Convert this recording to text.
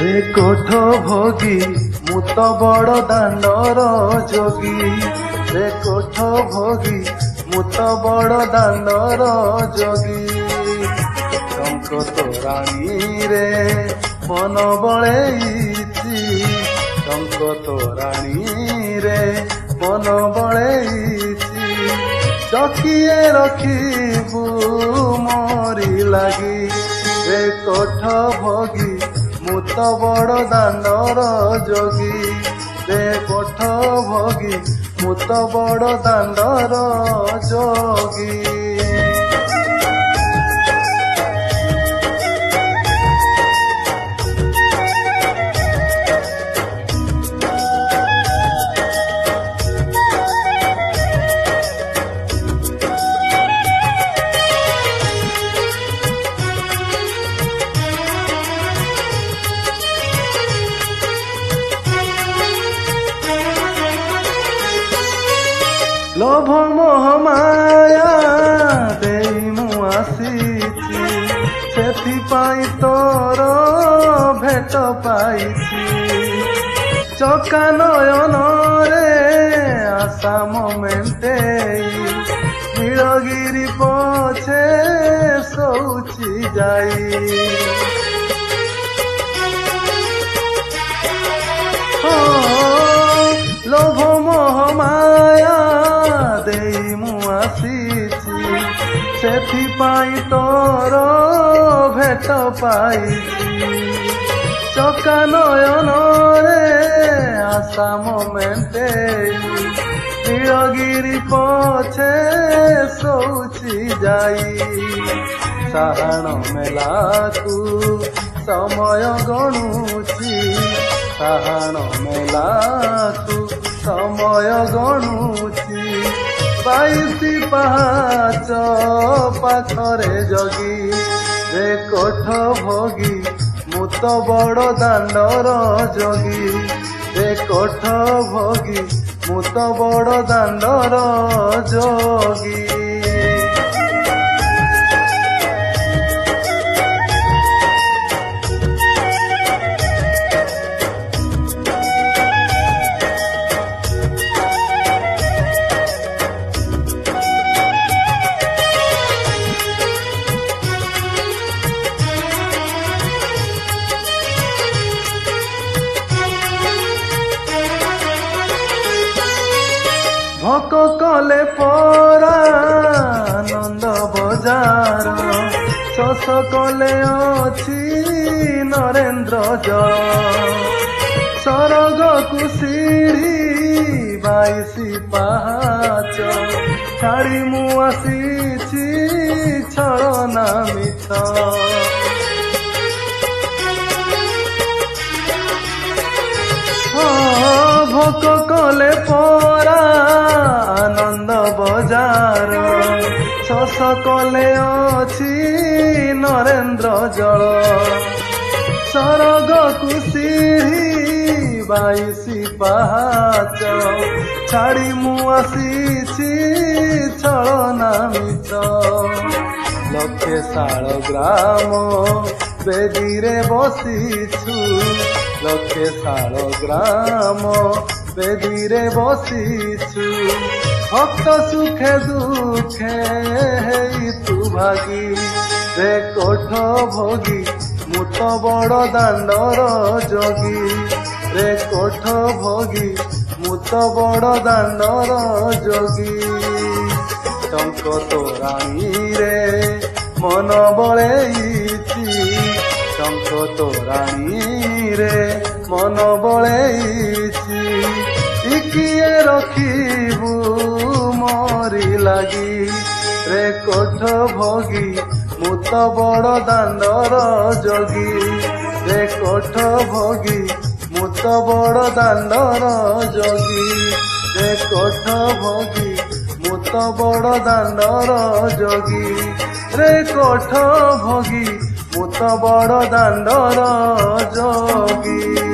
रे कोठ भोगी मु तो बड़ दांडर जोगी रे कोठ भोगी मु तो बड़ दांडर जोगी टंक तोराणी रे मन बळेइछि टंक तोराणी रे मन बळेइछि चकिए रखिबु मोरी लागी रे कोठ भोगी मु तो बड़ दांडर जोगी रे कोठ भोगी मु तो बड़ दांडर जोगी। लोभ मोह माया देई मु आसीछि सेथिपाई तोर भेट पाइछि चका नयन रे आशा मोमेंटेई नीलगिरी पछे शौची जाई लोभ मोह माया देई मु आसीछि सेथिपाई तोर भेट पाइछि चका नयन रे आशा मोमेंटेई नीलगिरी पछे शौची जाई साहाण मेलाकू समय गणुछि साहाण मेलाकू समय गणुछि 22 पाहाच पाखरे जगी रे कोठ भोगी मु तो बड़ दांडर जोगी रे कोठ भोगी मु तो बड़ दांडर जोगी। भक कले परा नंद बजार शस कले अछि नरेन्द्र जल सरग कुशीरी 22 पाहाच छाड़ी मु आसीछि छलना मिछ भक कले परा आनंद बजार शस कले अछि नरेन्द्र जल सरग कुशीरी 22 पाहाच छाड़ी मु आसीछि छलना मिछ लक्षे शाल ग्राम बेदीरे बसिछु लक्षे शाल ग्राम बेदीरे बसिछु भक्त सुखे दुखे हेई तु भागी रे कोठ भोगी मु तो बड़ दांडर जोगी रे कोठ भोगी मु तो बड़ दांडर जोगी टंक तोराणी रे मन बळेइछि टंक तोराणी रे मन बळेइछि इकिए रखिबु मोरी लागी रे कोठ भोगी मु तो बड़ दांडर जोगी रे कोठ भोगी मु तो बड़ दांडर जोगी रे कोठ भोगी मु तो बड़ दांडर जोगी रे कोठ भोगी मु तो बड़ दांडर जोगी।